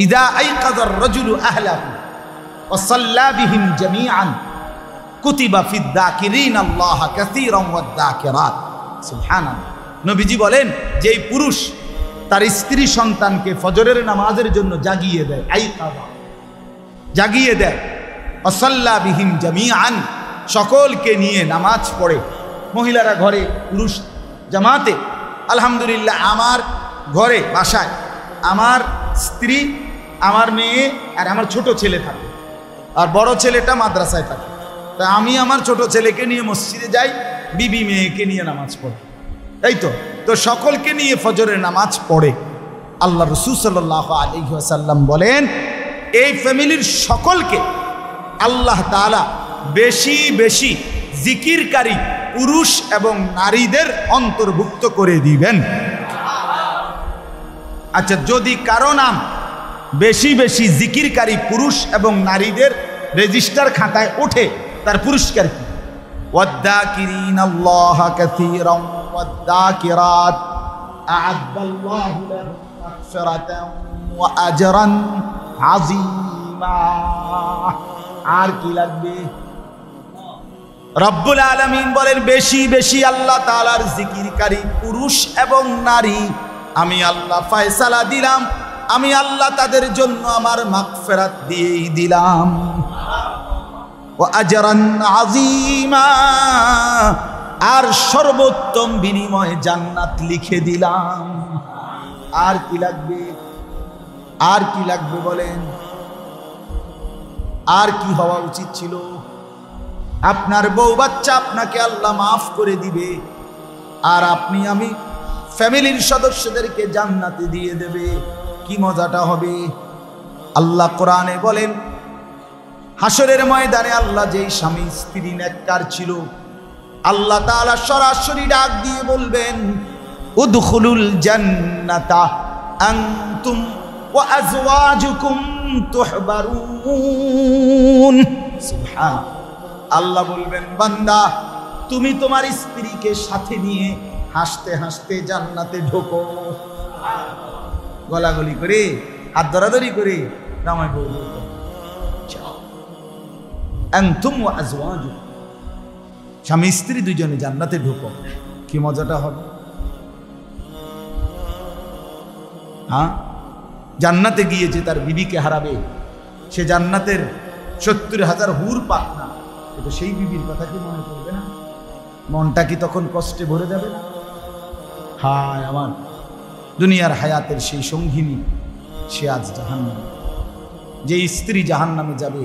ইযা আইকাযার রাজুলু আহলাহু ওয়া সাল্লা বিহিম জামিআন কুতিবা ফিদ যাকিরিনাল্লাহ কাসীরান ওয়াদ যাকিরাত। সুবহানাল্লাহ। নবীজি বলেন যে এই পুরুষ তার স্ত্রী সন্তানকে ফজরের নামাজের জন্য জাগিয়ে দেয়, আইকাযা জাগিয়ে দেয়, ওয়া সাল্লা বিহিম জামিআন সকলকে নিয়ে নামাজ পড়ে, মহিলারা ঘরে পুরুষ জামাতে। আলহামদুলিল্লাহ আমার ঘরে বাসায় আমার স্ত্রী, আমার মেয়ে আর আমার ছোট ছেলে থাকে, আর বড় ছেলেটা মাদ্রাসায় থাকে। তা আমি আমার ছোট ছেলেকে নিয়ে মসজিদে যাই, বিবি মেয়েকে নিয়ে নামাজ পড়ে, তাই তো। তো সকলকে নিয়ে ফজরের নামাজ পড়ে। আল্লাহ রাসূল সাল্লাল্লাহু আলাইহি ওয়াসাল্লাম বলেন এই ফ্যামিলির সকলকে আল্লাহ তাআলা বেশি বেশি জিকিরকারী পুরুষ এবং নারীদের অন্তর্ভুক্ত করে দিবেন। আচ্ছা, যদি কারো নাম বেশি বেশি জিকিরকারী পুরুষ এবং নারীদের রেজিস্টার খাতায় ওঠে, তার পুরস্কার কি? ওয়াদ্দাকিরিনাল্লাহ কাসীরান ওয়াদ্দাকিরাত আ'আদ্দাল্লাহু লাহুম মাগফিরাতান ওয়া আজরান আযীমা। আর কি লাগবে? রব্বুল আলামিন বলেন বেশি বেশি আল্লাহ তাআলার জিকিরকারী পুরুষ এবং নারী আমি আল্লাহ ফয়সালা দিলাম, আমি আল্লাহ তাদের জন্য আমার মাগফিরাত দিয়েই দিলাম, ওয়া আজরান আযীমা, আর সর্বোত্তম বিনিময়ে জান্নাত লিখে দিলাম। আর কি লাগবে? আর কি লাগবে বলেন? আর কি হওয়া উচিত ছিল? আপনার বউ বাচ্চা আপনাকে আল্লাহ মাফ করে দিবে, আর আপনি আমি ফ্যামিলির সদস্যদেরকে জান্নাতে দিয়ে দেবে। কি মজাটা হবে! আল্লাহ কোরআনে বলেন হাসরের ময়দানে আল্লাহ যেই স্বামী স্ত্রী নেককার ছিল, আল্লাহ তাআলা সরাসরি ডাক দিয়ে বলবেন উদখুলুল জান্নাতা আনতুম ওয়া আজওয়াজুকুম তুহবারুন। সুবহানাল্লাহ। আল্লাহ বলবেন বান্দা তুমি তোমার স্ত্রীকে সাথে নিয়ে হাসতে হাসতে জান্নাতে ঢোকো। গলাগলি করে, হাত ধরাধরি করে নামায় বলবো আনতুম ওয়া আজওয়াজুকুম, স্বামী স্ত্রী দুজনে জান্নাতে ঢোকো। কি মজাটা হবে! হ্যাঁ, জান্নাতে গিয়ে যে তার বিবিকে হারাবে, সে জান্নাতের ৭০,০০০ হুর পাক না, এটা সেই বিবির কথা কি মনে করবে না? মনটা কি তখন কষ্টে ভরে যাবে না? হায় আমার দুনিয়ার হায়াতের সেই সঙ্গিনী, সে আজ জাহান্নামে। যে স্ত্রী জাহান্নামে যাবে,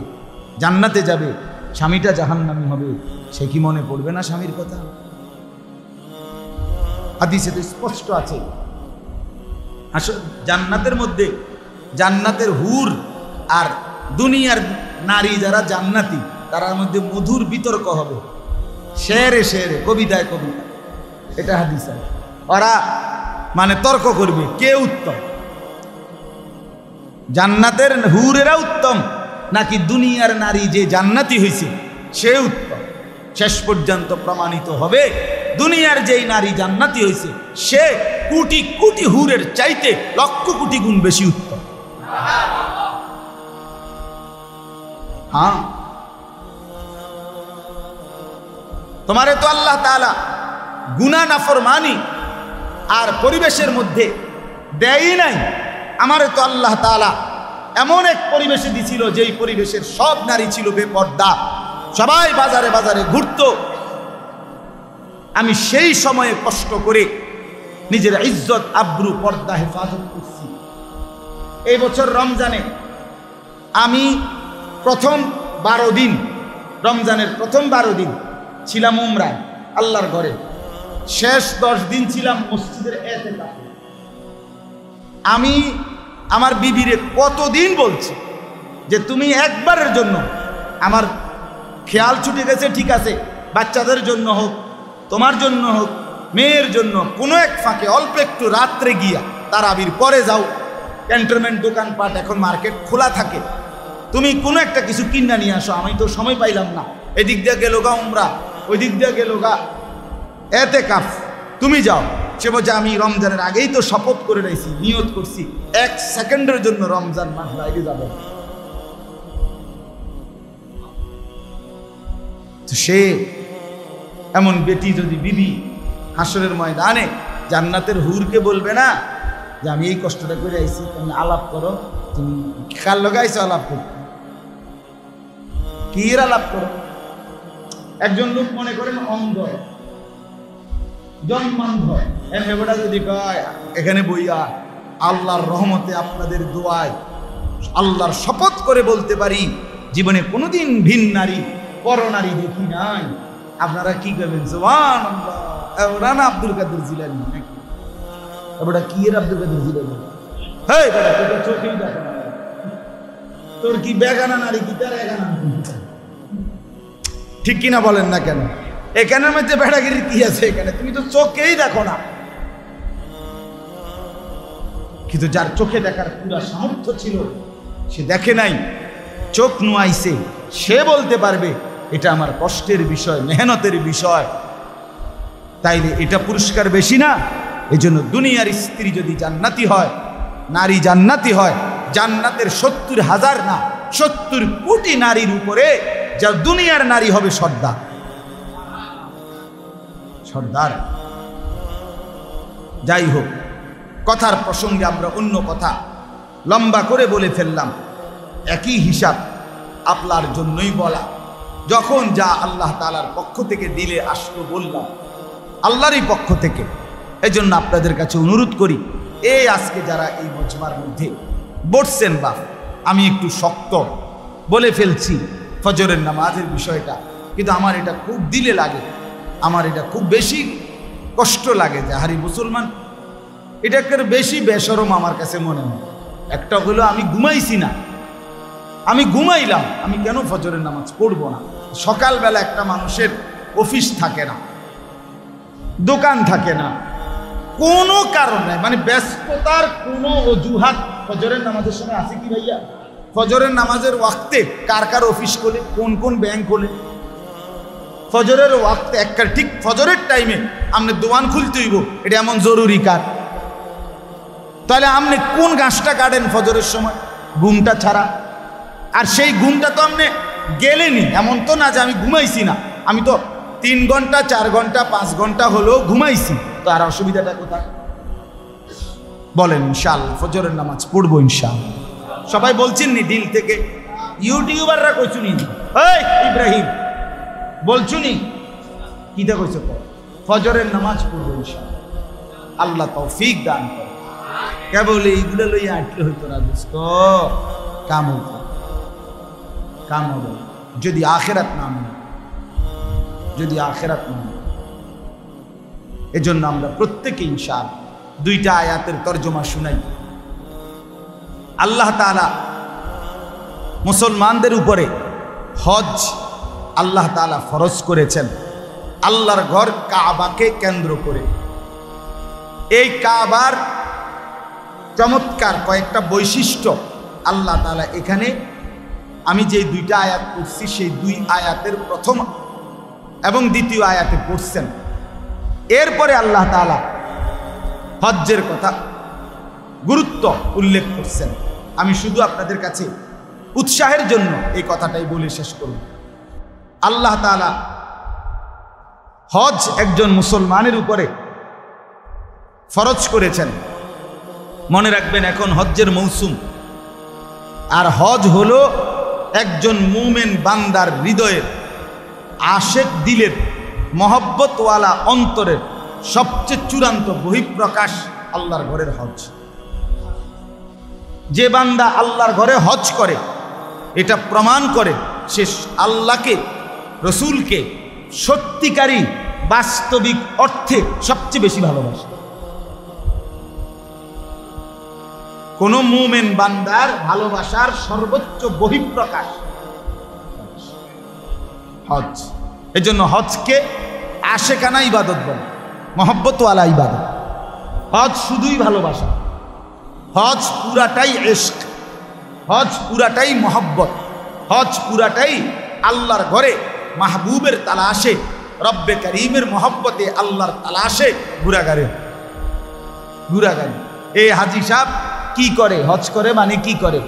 জান্নাতে যাবে, স্বামীটা জাহান্নামী হবে, সে কি মনে পড়বে না স্বামীর কথা? হাদিসে তো স্পষ্ট আছে জান্নাতের মধ্যে জান্নাতের হুর আর দুনিয়ার নারী যারা জান্নাতি তার মধ্যে মধুর বিতর্ক হবে, শেরে শেরে, কবিতায় কবিতা। এটা হাদিস। ওরা মানে তর্ক করবে কে উত্তম, জান্নাতের হুরেরা উত্তম নাকি দুনিয়ার নারী যে জান্নাতি হয়েছে সে উত্তম। শেষ পর্যন্ত প্রমাণিত হবে দুনিয়ার যেই নারী জান্নাতি হয়েছে সে কোটি কোটি হুরের চাইতে লক্ষ কোটি গুণ বেশি উত্তম। হ্যাঁ, তোমারে তো আল্লাহ তাআলা গুনাহ নাফরমানি আর পরিবেশের মধ্যে দেয়ই নাই। আমারে তো আল্লাহ তাআলা এমন এক পরিবেশে দিছিল যেই পরিবেশের সব নারী ছিল বেপর্দা, সবাই বাজারে বাজারে ঘুরত। আমি সেই সময়ে কষ্ট করে নিজের ইজ্জত আব্রু পর্দা হেফাজত করছি। এই বছর রমজানে আমি প্রথম 12 দিন, রমজানের প্রথম 12 দিন ছিলাম উমরায় আল্লাহর ঘরে, শেষ 10 দিন ছিলাম মসজিদের ইতিকাফে। আমি আমার বিবিরে কতদিন বলছি যে তুমি একবারের জন্য, আমার খেয়াল ছুটে গেছে ঠিক আছে, বাচ্চাদের জন্য হোক, তোমার জন্য হোক, মেয়ের জন্য, কোনো এক ফাঁকে অল্প একটু রাত্রে গিয়া তারাবির পরে যাও, ক্যান্টনমেন্ট দোকানপাট এখন মার্কেট খোলা থাকে, তুমি কোনো একটা কিছু কিনা নিয়ে আসো। আমি তো সময় পাইলাম না, এদিক দিয়ে গেল গা উমরা, ওই দিক দিয়ে গেল গা ইতিকাফ, তুমি যাও। সে বলছে আমি রমজানের আগেই তো শপথ করে রয়েছি, নিয়ত করছি 1 সেকেন্ডের জন্য রমজান মাস বাইরে যাবে। তো সে এমন বেটি যদি বিবি হাসরের ময়দানে জান্নাতের হুরকে বলবে না যে আমি এই কষ্টটা করে আইছি, তুমি আলাপ করো, তুমি কার লগে আইছো আলাপ করতে, কি আলাপ করো। একজন লোক মনে করেন অন্ধ, জন্মান্ধ, এবারে যদি কয় এখানে বইয়া আল্লাহর রহমতে আপনাদের দোয়ায় আল্লাহর শপথ করে বলতে পারি জীবনে কোনোদিন ভিন নারী পর নারী দেখি নাই, আপনারা কি করবেন? সুবহানাল্লাহ। ওরা না আব্দুল কাদের জিলানী নাকি? ওটা কি এর আব্দুল কাদের জিলানী? হেই বেটা, তোর চোখেই দেখো না, তোর কি বেগানা নারী কি তার এগানা? ঠিক কিনা বলেন না কেন? এখানের মধ্যে বেড়াগিরি কি আছে? এখানে তুমি তো চোখেই দেখো না। কিন্তু যার চোখে দেখার পুরা সামর্থ্য ছিল সে দেখে নাই, চোখ নুয়াইছে, সে বলতে পারবে এটা আমার কষ্টের বিষয়, মেহনতের বিষয়। তাইলে এটা পুরস্কার বেশি না? এই জন্য দুনিয়ার স্ত্রী যদি জান্নাতি হয়, নারী জান্নাতি হয়, জান্নাতের 70,000 না 70 কোটি নারীর উপরে যা দুনিয়ার নারী হবে সর্দার। সর্দার। যাই হোক, কথার প্রসঙ্গে আমরা অন্য কথা লম্বা করে বলে ফেললাম। একই হিসাব আপনার জন্যই বলা, যখন যা আল্লাহ তাআলার পক্ষ থেকে দিলে আসলো বললাম আল্লাহরই পক্ষ থেকে। এই জন্য আপনাদের কাছে অনুরোধ করি, এই আজকে যারা এই মজমার মধ্যে বসছেন, বা আমি একটু শক্ত বলে ফেলছি ফজরের নামাজের বিষয়টা, কিন্তু আমার এটা খুব দিলে লাগে, আমার এটা খুব বেশি কষ্ট লাগে যে হারি মুসলমান এটা একটা বেশি বেশরম আমার কাছে মনে হয়। একটা হলো আমি ঘুমাইছি না, আমি ঘুমাইলাম, আমি কেন ফজরের নামাজ পড়বো না? সকালবেলা একটা মানুষের অফিস থাকে না, দোকান থাকে না, কোনো কারণে মানে ব্যস্ততার কোনো অজুহাত ফজরের নামাজের সময় আছে কি ভাইয়া? ফজরের নামাজের ওয়াক্তে কার কার অফিস খোলে, কোন কোন ব্যাংক খোলে? ফজরের ওয়াক্তে একটা ঠিক ফজরের টাইমে আপনি দোকান খুলতে হইব, এটা এমন জরুরি কার? তাহলে আপনি কোন গাছটা কাটেন ফজরের সময়? ঘুমটা ছাড়া। আর সেই ঘুমটা তো আপনি গেলেনি, এমন তো না যে আমি ঘুমাইছি না, আমি তো 3 ঘন্টা 4 ঘন্টা 5 ঘন্টা হলেও ঘুমাইছি, তো আর অসুবিধাটা কোথায়? বলেন ইনশাআল্লাহ ফজরের নামাজ পড়বো ইনশাআল্লাহ। সবাই বলছেন নি দিল থেকে? ইউটিউবাররা কইছুনি, এই ইব্রাহিম বলছুনি কিটা কইছো? ফজরের নামাজ পড়বো ইনশাআল্লাহ, আল্লাহ তৌফিক দান করে। কেবল এইগুলো লইয়া আটলে হইতো না দোস্ত, কাম হইতো, কাম হবে যদি আখেরাত না মানে, যদি আখেরাত না মানে। এজন্য আমরা প্রত্যেকে ইনশাআল্লাহ 2টা আয়াতের তর্জমা শুনাই। আল্লাহ তাআলা মুসলমানদের উপরে হজ আল্লাহ তাআলা ফরজ করেছেন আল্লাহর ঘর কাবাকে কেন্দ্র করে। এই কাবার চমৎকার কয়েকটা বৈশিষ্ট্য আল্লাহ তাআলা এখানে, আমি যে 2টা আয়াত পড়ছি সেই 2 আয়াতের প্রথম এবং দ্বিতীয় আয়াতে পড়ছেন। এরপরে আল্লাহ তাআলা হজ্জের কথা গুরুত্ব উল্লেখ করছেন। আমি শুধু আপনাদের কাছে উৎসাহের জন্য এই কথাটাই বলে শেষ করব। আল্লাহ তাআলা হজ একজন মুসলমানের উপরে ফরজ করেছেন। মনে রাখবেন এখন হজ্জের মৌসুম, আর হজ হলো একজন মুমিন বান্দার হৃদয়ের, আশেক দিলের, মহব্বতওয়ালা অন্তরের সবচেয়ে চূড়ান্ত বহিঃপ্রকাশ আল্লাহর ঘরের হজ। যে বান্দা আল্লাহর ঘরে হজ করে এটা প্রমাণ করে সে আল্লাহকে, রসুলকে সত্যিকারী বাস্তবিক অর্থে সবচেয়ে বেশি ভালোবাসে। কোন মুমিন বান্দার ভালোবাসার সর্বোচ্চ বহিঃপ্রকাশ হজ। এজন্য হজকে আশেকানা ইবাদত বলে, মহব্বতওয়ালা ইবাদত। হজ শুধুই ভালোবাসা, হজ পুরাটাই ইশক, হজ পুরাটাই মহব্বত, হজ পুরাটাই আল্লাহর ঘরে মাহবুবের তালাশে, রব্বে করিমের মহব্বতে আল্লাহর তালাশে ঘুরাঘুরে। ঘুরা গাড়ি। এই হাজি সাহেব কি করে, হজ করে মানে কি করে,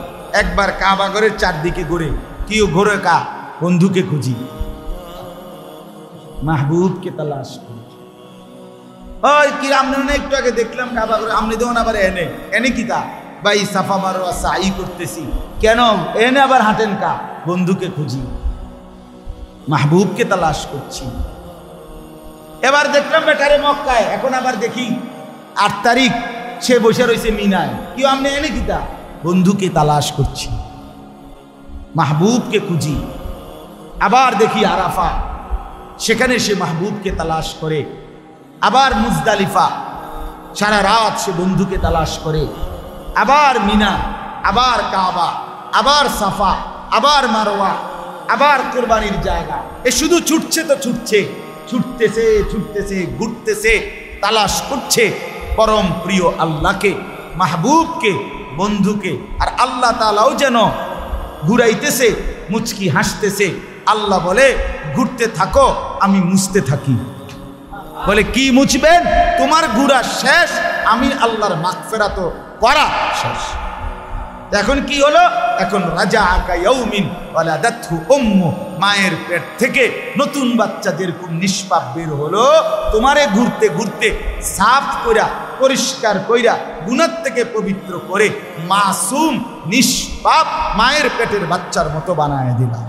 একবার কাবা ঘরের চারদিকে ঘুরে, কি ঘুরে কা, বন্ধুকে খুঁজি, মাহবুবকে তালাশ করি। ওই কি আমরা একটু আগে দেখলাম কাবা ঘরে, আপনি দেখুন আবার এনে এনে কি তা ভাই সাফা মারোয়া সাই করতেছি, কেন এনে আবার হাঁটেন কা, বন্ধুকে খুঁজি, মাহবুবকে তালাশ করছি। এবার দেখলাম বেটারে মক্কায়, এখন আবার দেখি 8 তারিখ সে বসে রয়েছে মিনায়, কি আপনি এনে কি তা, বন্ধুকে তালাশ করছি, মাহবুবকে খুঁজি। আবার দেখি আরাফা, সেখানে সে মাহবুবকে তালাশ করে। আবার মুজদালিফা, সারা রাত সে বন্ধুকে তালাশ করে। আবার মিনা, আবার কাবা, আবার সাফা, আবার মারওয়া, আবার কোরবানির জায়গা। এ শুধু ছুটছে তো ছুটছে, ছুটতেছে ছুটতেছে, ঘুরতেছে, তালাশ করছে পরম প্রিয় আল্লাহকে, মাহবুবকে, বন্ধুকে। আর আল্লাহ তাআলাও যেন ঘুরাইতেছে, মুচকি হাসতেছে। আল্লাহ বলে ঘুরতে থাকো, আমি মুছতে থাকি। বলে কি মুছবেন, তোমার ঘুরা শেষ, আমি আল্লাহর মাগফিরাত করা শেষ। এখন কি হলো, এখন রাজাআকা ইয়াউমিন ওয়ালাদাতহু উম্মু, মায়ের পেট থেকে নতুন বাচ্চা যেরকম নিষ্পাপ বের হলো, তোমারে ঘুরতে ঘুরতে সাফ কইরা, পরিষ্কার কইরা, গুনাহ থেকে পবিত্র করে মাসুম নিষ্পাপ মায়ের পেটের বাচ্চার মতো বানায় দিলাম।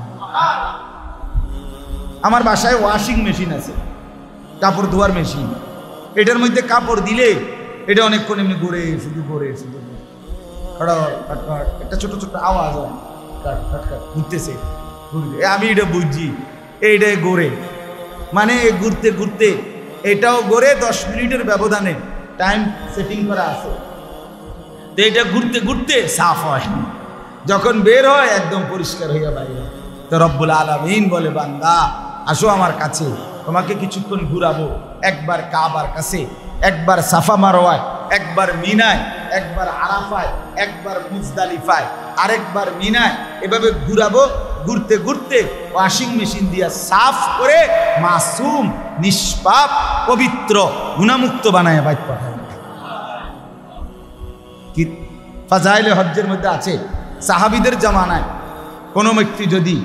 আমার বাসায় ওয়াশিং মেশিন আছে, কাপড় ধোয়ার মেশিন। এটার মধ্যে কাপড় দিলে এটা অনেকক্ষণ এমনি ঘুরে, শুধু ঘুরে, শুধু একটা ছোট ছোট আওয়াজ হয়, ঘুরতেছে। আমি এটা বুঝছি, এইটাই ঘুরে, মানে ঘুরতে ঘুরতে এটাও ঘুরে। 10 মিনিটের ব্যবধানে টাইম সেটিং করা আছে, তো এটা ঘুরতে ঘুরতে সাফ হয়, যখন বের হয় একদম পরিষ্কার হইয়া বাইরে। তো রব্বুল আলামিন বলে, বান্দা আসো আমার কাছে, তোমাকে কিছুক্ষণ ঘুরাবো। একবার কাবার কাছে, একবার সাফা মারওয়ায়, একবার মিনায়, একবার আরাফায়, একবার মুজদালিফায়, আরেকবার মিনায়, এভাবে ঘুরাবো। ঘুরতে ঘুরতে ওয়াশিং মেশিন দিয়া সাফ করে মাসুম নিষ্পাপ পবিত্র গুনাহমুক্ত বানায় বাইত পাঠায়। কি ফাজাইলে হজ্জের মধ্যে আছে, সাহাবীদের জামানায় কোনো ব্যক্তি যদি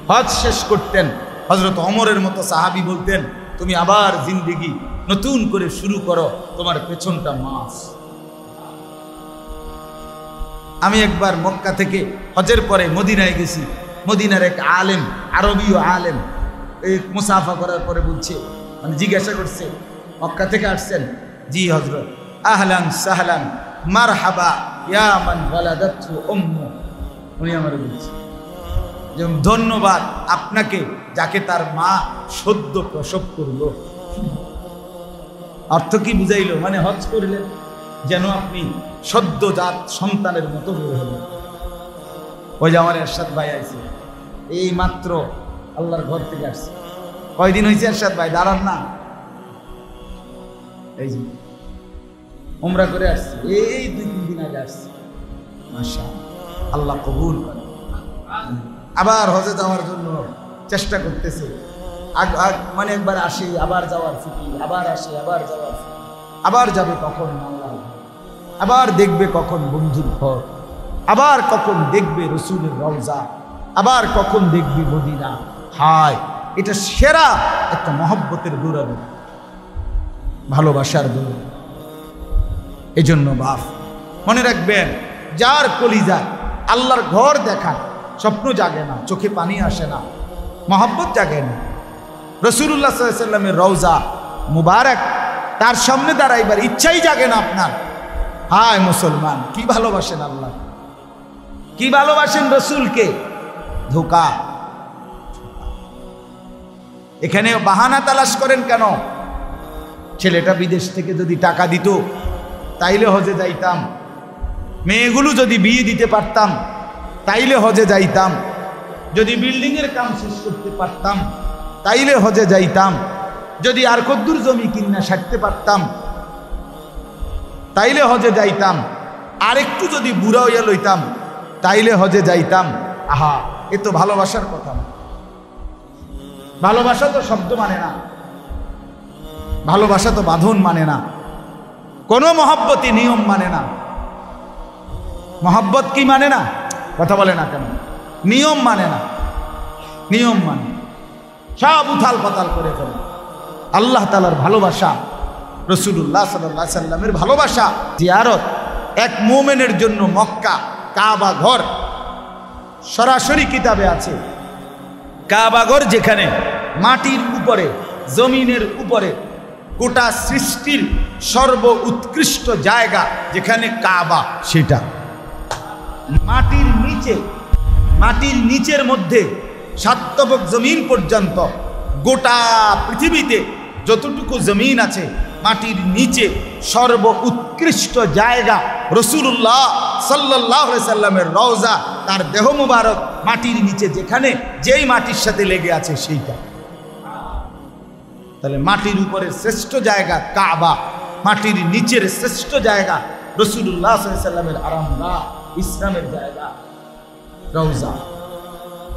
হজ শেষ করতেন, হযরত ওমরের মতো সাহাবী বলতেন, তুমি আবার জিন্দেগি নতুন করে শুরু করো, তোমার পেছনটা মাফ। আমি একবার মক্কা থেকে হজের পরে মদিনায় গেছি। মদিনার এক আলেম, আরবীয় আলেম, এই মুসাফা করার পরে বলছে, মানে জিজ্ঞাসা করছে, মক্কা থেকে আসছেন? জি হযরত। আহলান সাহলান মারহাবা ইয়া মান ওয়ালাদাতহু উম্মু। উনি আমার বলছে যে ধন্যবাদ আপনাকে, যাকে তার মা সদ্য প্রসব করলো। অর্থ কি বুঝাইল, মানে হজ করলেন যেন আপনি সদ্যজাত সন্তানের মতো বের হলেন। ওই যে আমার এরশাদ ভাই আইছে, এই মাত্র আল্লাহর ঘর থেকে আসছে। কয়দিন হয়েছে এরশাদ ভাই? দাঁড়ান না, এই যে উমরা করে আসছে, এই 2-3 দিন আগে আসছে। মাশাআল্লাহ, আল্লাহ কবুল করে। আবার হজে যাওয়ার জন্য চেষ্টা করতেছে, মানে একবার আসে আবার যাওয়ার ফিকির, আবার আসে আবার যাওয়ার ফিকির। আবার যাবে কখন আল্লাহ, আবার দেখবে কখন বন্ধুর ঘর, আবার কখন দেখবে রসুলের রওজা, আবার কখন দেখবে মদিনা। হায়, এটা সেরা একটা মহব্বতের দৌড়ানো, ভালোবাসার দৌড়। এজন্য বাপ মনে রাখবেন, যার কলিজা আল্লাহর ঘর দেখা স্বপ্ন জাগে না, চোখে পানি আসে না, মহব্বত জাগে না। রাসূলুল্লাহ সাল্লাল্লাহু আলাইহি ওয়াসাল্লামের রওজা মুবারক, তার সামনে দাঁড়াইবার ইচ্ছাই জাগে না আপনার। হায় মুসলমান, কি ভালোবাসেন আল্লাহ, কি ভালোবাসেন রসুলকে। ধোঁকা, এখানে বাহানা তালাশ করেন কেন? ছেলেটা বিদেশ থেকে যদি টাকা দিত তাইলে হজে যাইতাম, মেয়েগুলো যদি বিয়ে দিতে পারতাম তাইলে হজে যাইতাম, যদি বিল্ডিংয়ের কাম শেষ করতে পারতাম তাইলে হজে যাইতাম, যদি আর কদ্দুর জমি কিনা সারতে পারতাম তাইলে হজে যাইতাম, আর একটু যদি বুড়া হইয়া লইতাম তাইলে হজে যাইতাম। আহা, এ তো ভালোবাসার কথা না। ভালোবাসা তো শব্দ মানে না, ভালোবাসা তো বাঁধন মানে না। কোনো মহব্বতই নিয়ম মানে না। মহব্বত কি মানে না? কথা বলে না কেন? নিয়ম মানে না, নিয়ম মানে সব উথাল পাতাল করে ফেলে। আল্লাহ তাআলার ভালোবাসা, রাসূলুল্লাহ সাল্লাল্লাহু আলাইহি সাল্লামের ভালোবাসা, জিয়ারত। এক মুমিনের জন্য মক্কা, কাবা ঘর, সরাসরি কিতাবে আছে কাবা ঘর যেখানে মাটির উপরে, জমিনের উপরে, গোটা সৃষ্টির সর্ব উৎকৃষ্ট জায়গা যেখানে কাবা, সেটা মাটির নিচে, মাটির নিচের মধ্যে সাতবক জমিন পর্যন্ত গোটা পৃথিবীতে যতটুকু জমিন আছে মাটির নিচে সর্ব উৎকৃষ্ট জায়গা রাসূলুল্লাহ সাল্লাল্লাহু আলাইহি সাল্লামের রওজা, তার দেহ মুবারক মাটির নিচে যেখানে, যেই মাটির সাথে লেগে আছে সেইটা। তাহলে মাটির উপরের শ্রেষ্ঠ জায়গা কাবা, মাটির নিচের শ্রেষ্ঠ জায়গা রাসূলুল্লাহ সাল্লাল্লাহু আলাইহি সাল্লামের আরামগাহ, ইসলামের জায়গা রওজা।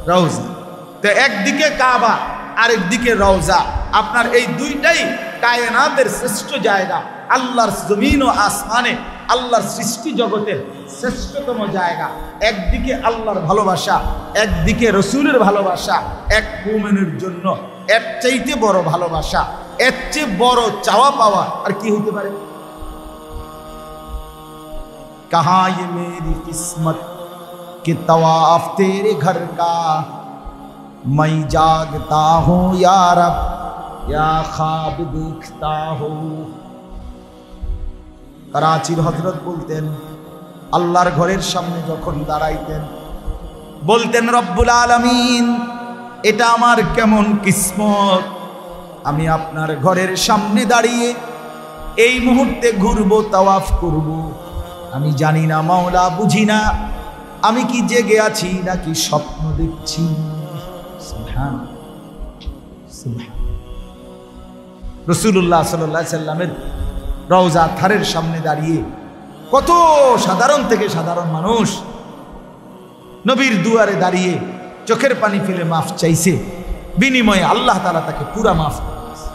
রওজা তো একদিকে কাবা, আরেকদিকে রওজা। আপনার এই দুইটাই কায়নাতের শ্রেষ্ঠ জায়গা, আল্লাহর জমিন ও আসমানে, আল্লাহর সৃষ্টি জগতের শ্রেষ্ঠতম জায়গা। একদিকে আল্লাহর ভালোবাসা, একদিকে রসুলের ভালোবাসা। এক মুমিনের জন্য এর চাইতে বড় ভালোবাসা, এর চেয়ে বড় চাওয়া পাওয়া আর কি হতে পারে? কাহা ये मेरी किस्मत कि तवाफ तेरे घर का, मैं जागता हूँ या रब या ख्वाब देखता हूँ। कराचीর হযরত বলতেন, আল্লাহর ঘরের সামনে যখন দাঁড়াইতেন বলতেন, রব্বুল আলামিন, এটা আমার কেমন কিসমত, আমি আপনার ঘরের সামনে দাঁড়িয়ে এই মুহূর্তে ঘুরবো, তাওয়াফ করব। আমি জানি না মাওলা, বুঝি না আমি কি জেগে আছি নাকি স্বপ্ন দেখছি। সুবহানাল্লাহ, সুবহানাল্লাহ। রাসূলুল্লাহ সাল্লাল্লাহু আলাইহি সাল্লামের রওজা থারের সামনে দাঁড়িয়ে কত সাধারণ থেকে সাধারণ মানুষ নবীর দুয়ারে দাঁড়িয়ে চোখের পানি ফেলে মাফ চাইছে, বিনিময়ে আল্লাহ তাআলা তাকে পুরা মাফ করে দিয়েছে,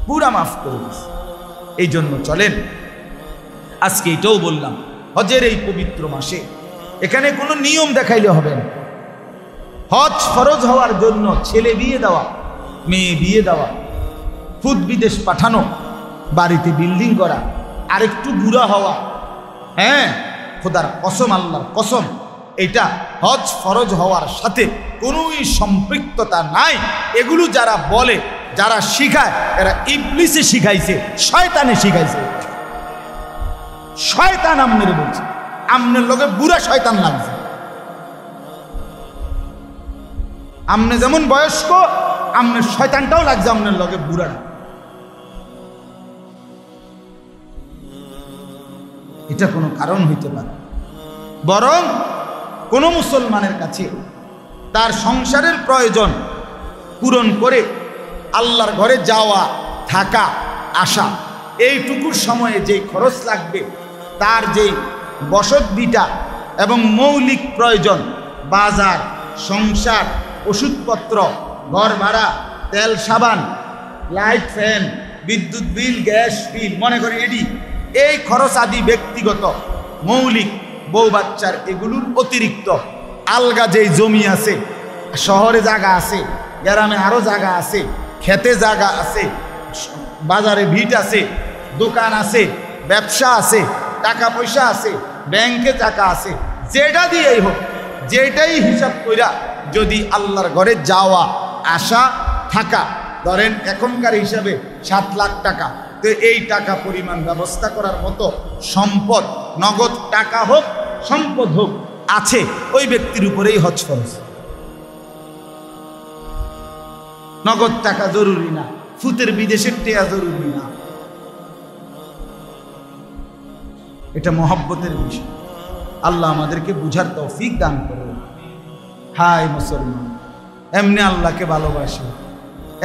পুরা মাফ করে দিয়েছে। এই জন্য চলেন, আজকে এটাও বললাম, হজের এই পবিত্র মাসে এখানে কোনো নিয়ম দেখাইলে হবে না। হজ ফরজ হওয়ার জন্য ছেলে বিয়ে দেওয়া, মেয়ে বিয়ে দেওয়া, ফুদ বিদেশ পাঠানো, বাড়িতে বিল্ডিং করা, আরেকটু বুড়া হওয়া, হ্যাঁ খোদার কসম, আল্লাহর কসম, এটা হজ ফরজ হওয়ার সাথে কোনোই সম্পৃক্ততা নাই। এগুলো যারা বলে, যারা শিখায়, এরা ইবলিসে শিখাইছে, শয়তানে শিখাইছে। শয়তান আমনের বলছে, আমনের লগে বুড়া শয়তান লাগছে। আমনে যেমন বয়স্ক, আমনের শয়তানটাও লাগছে আমনের লগে বুড়া। এটা কোনো কারণ হইতে পারে? বরং কোন মুসলমানের কাছে তার সংসারের প্রয়োজন পূরণ করে আল্লাহর ঘরে যাওয়া, থাকা, আসা, এইটুকুর সময়ে যে খরচ লাগবে, তার যে বসতভিটা এবং মৌলিক প্রয়োজন, বাজার, সংসার, ওষুধপত্র, ঘর ভাড়া, তেল সাবান, লাইট ফ্যান, বিদ্যুৎ বিল, গ্যাস বিল, মনে করি এডি, এই খরচ আদি ব্যক্তিগত মৌলিক, বউ বাচ্চার, এগুলোর অতিরিক্ত আলগা যেই জমি আছে, শহরে জায়গা আছে, গ্রামে আরো জায়গা আছে, খেতে জায়গা আছে, বাজারে ভিট আছে, দোকান আছে, ব্যবসা আছে, টাকা পয়সা আছে, ব্যাংকে টাকা আছে, যেটা দিয়েই হোক, যেটাই হিসাব কইরা যদি আল্লাহর ঘরে যাওয়া, আসা, থাকা, ধরেন এখনকার হিসাবে 7 লাখ টাকা, তো এই টাকা পরিমাণ ব্যবস্থা করার মতো সম্পদ, নগদ টাকা হোক, সম্পদ হোক, আছে, ওই ব্যক্তির উপরেই হজ ফরজ। নগদ টাকা জরুরি না, ফুতের বিদেশের টেয়া জরুরি না। এটা মহব্বতের বিষয়। আল্লাহ আমাদেরকে বুঝার তৌফিক দান করুন। হায় মুসলমান, এমনি আল্লাহকে ভালোবাসে,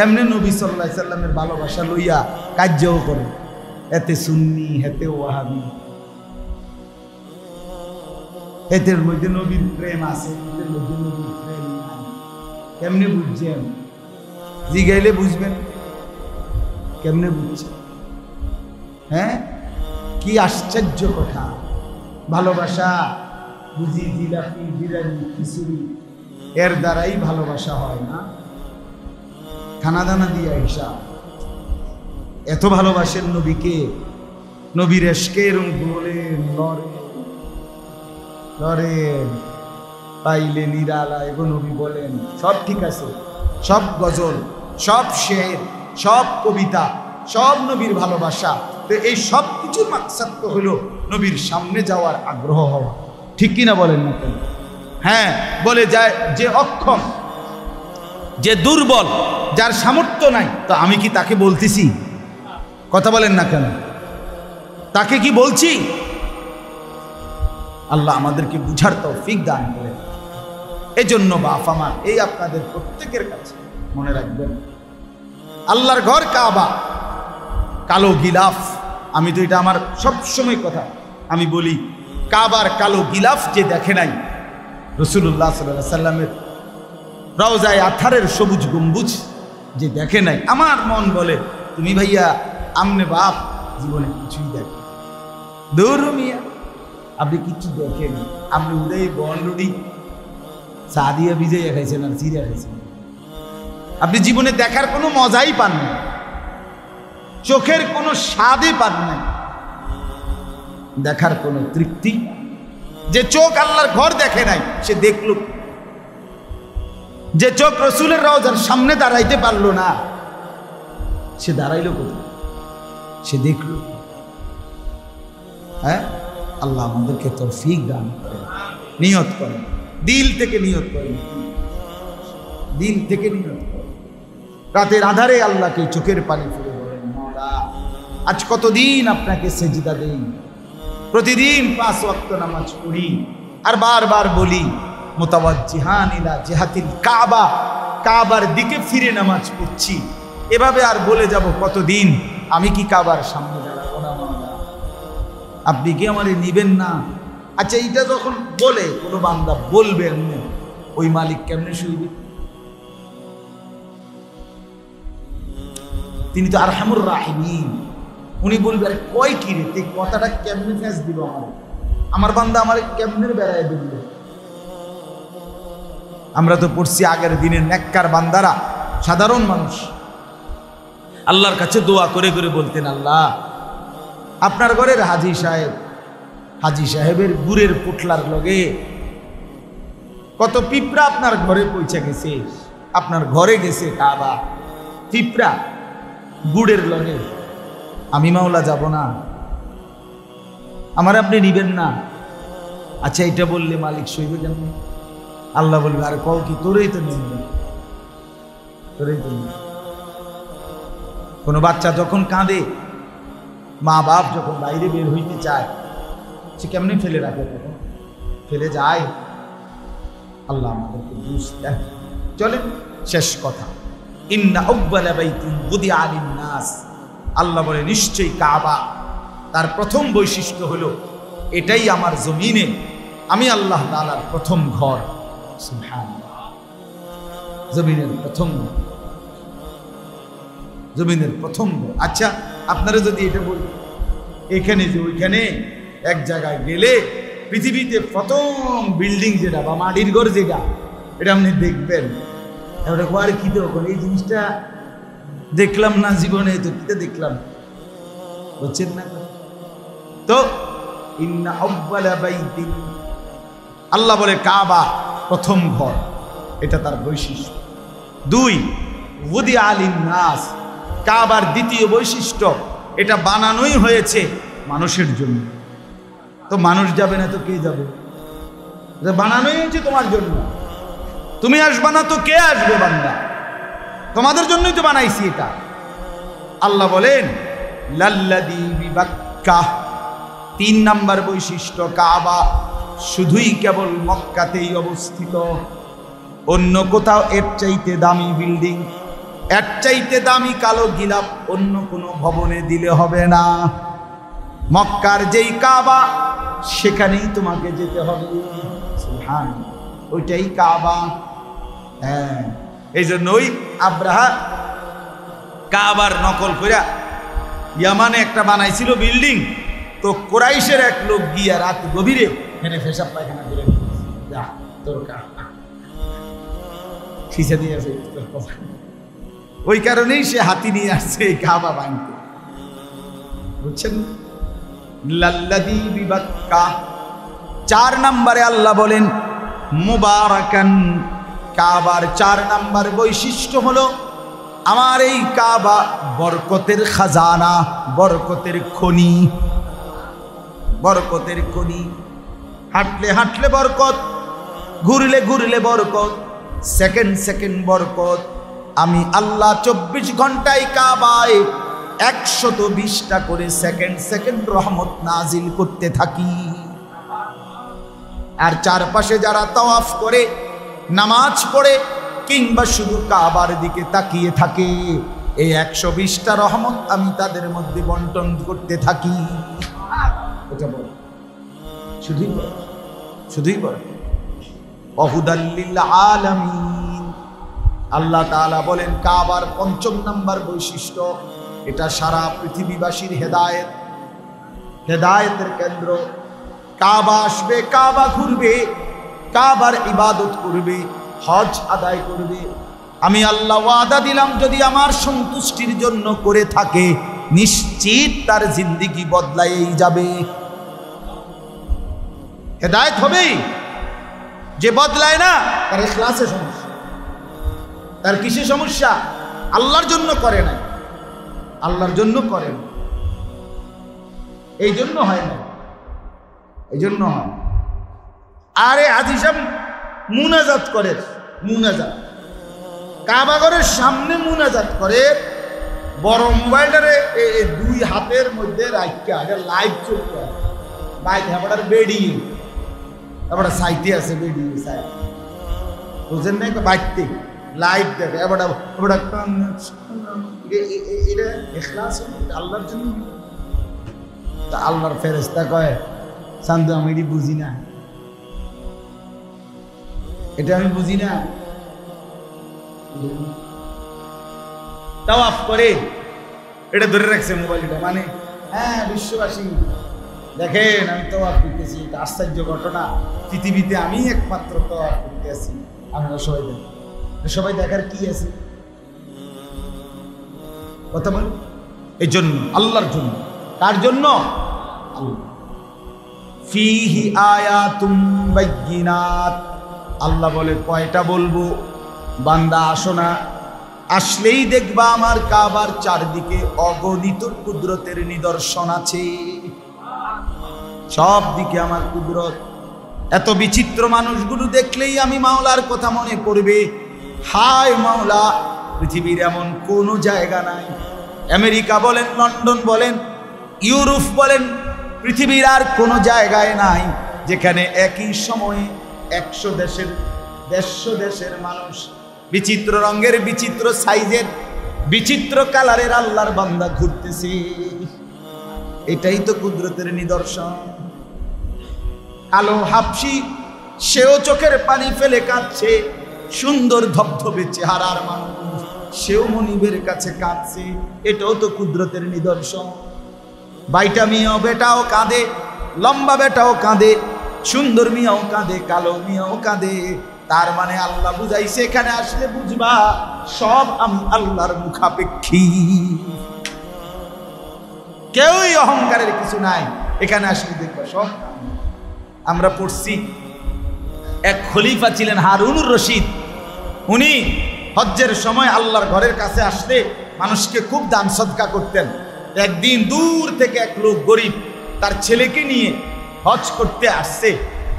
এমনি নবী সাল্লাল্লাহু আলাইহি সাল্লামের ভালোবাসা লইয়া কার্যও করে, এতে সুন্নি, হেতে ওয়াহাবি, এদের মধ্যে নবীর প্রেম আছে, এদের মধ্যে নবীর প্রেম নাই। কেমনে বুঝছেন? জিগাইলে বুঝবেন, কেমনে বুঝছেন? হ্যাঁ, কি আশ্চর্য কথা! ভালোবাসা বুঝি জিলাপি, বিরিয়ানি, খিচুড়ি এর দ্বারাই ভালোবাসা হয় না? খানা দানা দিয়ে হিসাব। এত ভালোবাসেন নবীকে, নবীর এশকে এরম বলেন, লড়েন পাইলে নিরালা, এগো নবী বলেন। সব ঠিক আছে, সব গজল, সব শের, সব কবিতা, সব নবীর ভালোবাসা। তো এই সব কিছুর মাকসাদ তো হলো নবীর সামনে যাওয়ার আগ্রহ হওয়া। ঠিক কিনা বলেন না কেন? হ্যাঁ, বলে যায় যে অক্ষম, যে দুর্বল, যার সামর্থ্য নাই, তো আমি কি তাকে বলতেছি? কথা বলেন না কেন? তাকে কি বলছি? আল্লাহ আমাদেরকে বুঝার তৌফিক দান করেন। এজন্য বাপ আমার, এই আপনাদের প্রত্যেকের কাছে মনে রাখবেন, আল্লাহর ঘর কাবা, কালো গিলাফ। আমি তো এটা আমার সবসময় কথা আমি বলি, কাবার কালো গিলাফ যে দেখে নাই, রাসূলুল্লাহ সাল্লাল্লাহু আলাইহি সাল্লামের রওজায়ে আথারের সবুজ গম্বুজ যে দেখে নাই, আমার মন বলে তুমি ভাইয়া আমনে বাপ জীবনে কিছুই দেখে দূর মিয়া, আপনি কিচ্ছু দেখেন। আপনি উদয় বনরুডি সাদিয়া বিজয় খাইছেন আর সিরিয়া খাইছেন, আপনি জীবনে দেখার কোনো মজাই পান না, চোখের কোনো স্বাদই পান না, দেখার কোনো তৃপ্তি। যে চোখ আল্লাহর ঘর দেখে নাই সে দেখলো, যে চোখ রসুলের রওজার সামনে দাঁড়াইতে পারলো না সে দাঁড়াইলো কোথায়? সে দেখলো। হ্যাঁ, আল্লাহ আমাদেরকে তৌফিক দান করেন। নিয়ত করেন, দিল থেকে নিয়ত করেন, দিল থেকে নিয়ত করেন। রাতের আধারে আল্লাহকে চোখের পানি ফেলে বলেন, মওলা আজ কতদিন আপনাকে সেজদা দেই, প্রতিদিন 5 ওয়াক্ত নামাজ পড়ি, আর বারবার বলি মুতাওয়াজ্জিহান ইলা জিহাতিল কাবা, কাবার দিকে ফিরে নামাজ পড়ছি। এভাবে আর বলে যাব কতদিন? আমি কি কাবার সামনে দাঁড়াবো না? মওলা আপনি কি আমারে নিবেন না? আচ্ছা, এইটা যখন বলে কোনো বান্দা বলবে, ওই মালিক কেমনে শুইবে? তিনি তো আরহামুর রাহিমিন। উনি বলবে আরে কয় কি রে, এই কথাটা কেমনে ফেস দিব আমার বান্দা আমারে কেমনে বেড়ায় দিল? আমরা তো পড়ছি আগের দিনের নেককার বান্দারা, সাধারণ মানুষ আল্লাহর কাছে দোয়া করে করে বলতেন, আল্লাহ আপনার ঘরের হাজি সাহেবের গুড়ের পুটলার লগে কত পিঁপড়া আপনার ঘরে পৌঁছে গেছে, আপনার ঘরে গেছে কাবা পিঁপড়া গুড়ের লগে, আমি মাওলা যাব না? আমার আপনি নিবেন না? আচ্ছা, এটা বললে মালিক সইবে কেন? আল্লাহ বলবে আরে কও কি, তোরেই তো নিবে, তোরেই তো নিবে। কোনো বাচ্চা যখন কাঁদে, মা বাপ যখন বাইরে বের হইতে চায়, সে কেমনি ফেলে রাখে? তখন ফেলে যায়। আল্লাহ আমাদেরকে বুঝ দেন। চলেন শেষ কথা, ইন্না আউয়ালা বাইতিন বুদিআ লিন-নাস, আল্লাহ বলে নিশ্চয়ই কাবা তার প্রথম বৈশিষ্ট্য হলো এটাই আমার জমিনে আমি আল্লাহ তাআলার প্রথম ঘর। সুবহানাল্লাহ, জমিনের প্রথম ঘর, জমিনের প্রথম ঘর। আচ্ছা, আপনারা যদি এটা বলি এখানে যে ওইখানে এক জায়গায় গেলে পৃথিবীতে প্রথম বিল্ডিং যেটা বা মাটির ঘর যেটা, এটা আপনি দেখবেন, এটা আর কি তখন এই জিনিসটা দেখলাম না জীবনে, তো কিটা দেখলাম, বুঝছেন না? তো ইন্না আউয়ালা বাইতিন, আল্লাহ বলে কাবা প্রথম ঘর, এটা তার বৈশিষ্ট্য। 2 বুদিআ লিন-নাস, কাবার দ্বিতীয় বৈশিষ্ট্য এটা বানানোই হয়েছে মানুষের জন্য। তো মানুষ যাবে না তো কে যাবে? বানানোই হয়েছে তোমার জন্য, তুমি আসবে না তো কে আসবে? বান্দা, তোমাদের জন্যই তো বানাইছি এটা। আল্লাহ বলেন লাল্লাযী বিবাক্কা, 3 নাম্বার বৈশিষ্ট্য, কাবা শুধুই কেবল মক্কাতেই অবস্থিত, অন্য কোথাও এর চাইতে দামি বিল্ডিং, এর চাইতে দামি কালো গিলাফ অন্য কোনো ভবনে দিলে হবে না। মক্কার যেই কাবা সেখানেই তোমাকে যেতে হবে। সুবহানাল্লাহ, ওইটাই কাবা। হ্যাঁ, এই জন্য ওই আব্রাহা কাবার নকল কইরা ইয়ামানে একটা বানাইছিল বিল্ডিং, তো কুরাইশের এক লোক গিয়া রাত গভীরে হেনে পেশাব পায়খানা করে যা তোর খিসে দিয়েছে। ওই কারণেই সে হাতি নিয়ে আসছে এই কাবা ভাঙতে, বুঝছেন? লাল্লাযী বিবাক্কা। 4 নম্বরে আল্লাহ বলেন মুবারাকান, কাবার 4 নম্বর বৈশিষ্ট্য হলো আমার এই কাবা বরকতের খাজানা, বরকতের খনি, বরকতের খনি। হাঁটলে হাঁটলে বরকত, ঘুরলে ঘুরলে বরকত, সেকেন্ড সেকেন্ড বরকত। আমি আল্লাহ 24 ঘন্টায় কাবায় 120টা করে সেকেন্ড সেকেন্ড রহমত নাজিল করতে থাকি। আর চারপাশে যারা তাওয়াফ করে, নামাজ পড়ে, কিংবা শুধু কাবার দিকে তাকিয়ে থাকে, এই 120টা রহমত আমি তাদের মধ্যে বন্টন করতে থাকি। এটা বল, শুধুই বল, শুধুই বল। ওয়াহুদাল লিল আলামিন। আল্লাহ তাআলা বলেন কাবার 5 নম্বর বৈশিষ্ট্য, এটা সারা পৃথিবীবাসীর হেদায়েত, হেদায়েতের কেন্দ্র। কাবা আসবে, কাবা ঘুরবে, কাবার ইবাদত করবে, হজ আদায় করবে। আমি আল্লাহ ওয়াদা দিলাম যদি আমার সন্তুষ্টির জন্য করে থাকে, নিশ্চিত তার জিন্দেগি বদলায়েই যাবে, হেদায়েত হবেই। যে বদলায় না তার ইখলাসে সমস্যা, তার কিসে সমস্যা? আল্লাহর জন্য করে না, আল্লাহর জন্য করে না, এই জন্য হয় না, এই জন্য হয়। আরে হাজী সাহেব মুনাজাত করে, মুনাজাত কাবাঘরের সামনে মুনাজাত করে, বড় মোবাইলটারে 2 হাতের মধ্যে রাখা, এটা লাইভ চলতে হয়। বাইক হেবাটার বেড়ি, এবারে সাইটে আছে বেড়ি সাইড, বুঝেন না? বাইকতে লাইভ দেখে, এবারে এটা ইখলাস আল্লাহর জন্য। তা আল্লাহর ফেরেশতা কয় চান্দু আমি এটি বুঝি না, এটা আমি বুঝি না। তাওয়াফ করে এটা ধরে রাখছে মোবাইলটা, মানে হ্যাঁ বিশ্ববাসী দেখেন আমি তাওয়াফ করতেছি, এটা আশ্চর্য ঘটনা, পৃথিবীতে আমি একমাত্র তাওয়াফ করতে আছি। আমরা সবাই দেখি, সবাই দেখার কি আছে? কথা বল, এই জন্য আল্লাহর জন্য। কার জন্য? আল্লাহ। ফিহি আয়াতুম বাইয়িনাত। আল্লাহ বলে কয়টা বলবো? বান্দা আসো না, আসলেই দেখবা আমার কাবার চারদিকে অগণিত কুদরতের নিদর্শন আছে, সব দিকে আমার কুদরত। এত বিচিত্র মানুষগুলো দেখলেই আমি মাওলার কথা মনে পড়বে। হায় মাওলা, পৃথিবীর এমন কোনো জায়গা নাই, আমেরিকা বলেন, লন্ডন বলেন, ইউরোপ বলেন, পৃথিবীর আর কোনো জায়গায় নাই যেখানে একই সময়ে 100 দেশের মানুষ, বিচিত্র রঙের, বিচিত্র সাইজের, বিচিত্র কালারের আল্লাহর বান্দা ঘুরতেছে। এটাই তো কুদরতের নিদর্শন। কালো হাবশি, সেও চোখের পানি ফেলে কাঁদছে, সুন্দর ধবধবে চেহারার মানুষ, সেও মনিবের কাছে কাঁদছে। এটাও তো কুদরতের নিদর্শন। বাইটা মিয়াও বেটাও কাঁদে, লম্বা বেটাও কাঁদে, সুন্দর মিয়াও কাঁদে, কালো মিয়াও কাঁদে। তার মানে আল্লাহ বুঝাইছে এখানে আসলে বুঝবা সব আমি আল্লাহর মুখাপেক্ষী, কেউই অহংকারের কিছু নাই। এখানে আসলে দেখবা সব। আমরা পড়ছি এক খলিফা ছিলেন হারুনুর রশিদ, উনি হজ্জের সময় আল্লাহর ঘরের কাছে আসলে মানুষকে খুব দান সদকা করতেন। একদিন দূর থেকে এক লোক গরিব তার ছেলেকে নিয়ে হজ করতে আসছে,